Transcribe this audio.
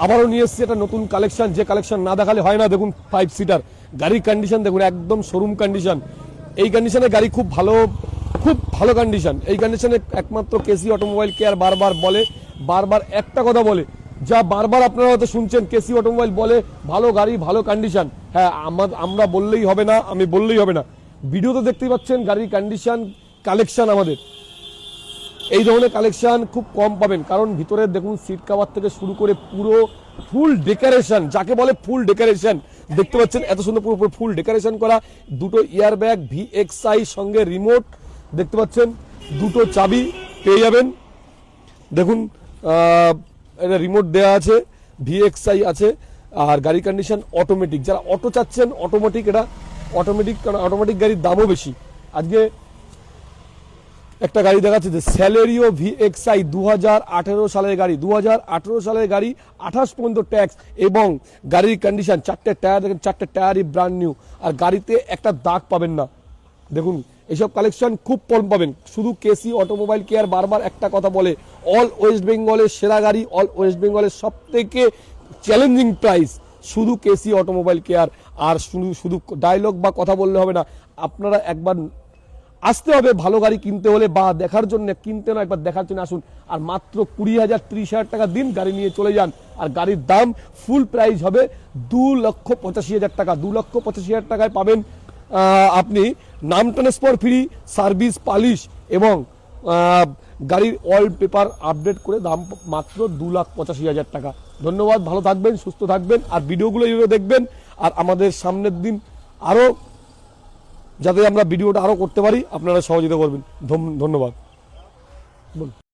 আবারও নিয়ে এসেছি একটা নতুন কালেকশন, যে কালেকশন না দেখালে হয় না। দেখুন 5 সিটার গাড়ির কন্ডিশন দেখুন, একদম শোরুম কন্ডিশন। এই কন্ডিশনে গাড়ি খুব ভালো কন্ডিশন। এই কন্ডিশনে একমাত্র কেসি অটোমোবাইল কেয়ার বারবার একটা কথা বলে, যা বারবার আপনারা হয়তো শুনছেন, কেসি অটোমোবাইল বলে ভালো গাড়ি ভালো কন্ডিশন। হ্যাঁ, আমরা বললেই হবে না, আমি বললেই হবে না। ভিডিওতে দেখতেই পাচ্ছেন গাড়ির কন্ডিশন, কালেকশন। আমাদের এই ধরনের কালেকশন খুব কম পাবেন, কারণ ভিতরে দেখুন সিট কভার থেকে শুরু করে পুরো ফুল ডেকোরেশন, যাকে বলে ফুল ডেকোরেশন। দেখতে পাচ্ছেন এত সুন্দর পুরো ফুল ডেকোরেশন করা। দুটো ইয়ার ব্যাগ VXI সঙ্গে রিমোট দেখতে পাচ্ছেন, দুটো চাবি পেয়ে যাবেন। দেখুন এটা রিমোট দেওয়া আছে, VXI আছে, আর গাড়ি কন্ডিশন অটোমেটিক। যারা অটো চাচ্ছেন অটোমেটিক, এটা অটোমেটিক, কারণ অটোমেটিক গাড়ির দামও বেশি। আজকে একটা গাড়ি দেখাচ্ছে যে স্যালেরিও VXI 2018 সালের গাড়ি, 2018 সালের গাড়ি, 28 পর্যন্ত ট্যাক্স, এবং গাড়ির কন্ডিশন, 4টে টায়ার দেখেন, 4টে টায়ারই ব্র্যান্ড নিউ, আর গাড়িতে একটা দাগ পাবেন না। দেখুন এইসব কালেকশন খুব কম পাবেন। শুধু কেসি অটোমোবাইল কেয়ার বারবার একটা কথা বলে, অল ওয়েস্ট বেঙ্গলের সেরা গাড়ি, অল ওয়েস্ট বেঙ্গলের সব থেকে চ্যালেঞ্জিং প্রাইস শুধু কেসি অটোমোবাইল কেয়ার। আর শুধু ডায়লগ বা কথা বললে হবে না, আপনারা একবার আসতে হবে ভালো গাড়ি কিনতে হলে, বা দেখার জন্য, কিনতে না, একবার দেখার জন্য আসুন। আর মাত্র 20,000 30,000 টাকা দিন, গাড়ি নিয়ে চলে যান। আর গাড়ির দাম ফুল প্রাইস হবে 2,85,000 টাকা। 2,85,000 টাকায় পাবেন আপনি নাম ট্রান্সফার ফ্রি, সার্ভিস পালিশ, এবং গাড়ির অল পেপার আপডেট করে দাম মাত্র 2,85,000 টাকা। ধন্যবাদ, ভালো থাকবেন, সুস্থ থাকবেন, আর ভিডিওগুলো এইভাবে দেখবেন। আর আমাদের সামনের দিন আরও, যাতে আমরা ভিডিওটা আরো করতে পারি, আপনারা সহযোগিতা করবেন। ধন্যবাদ।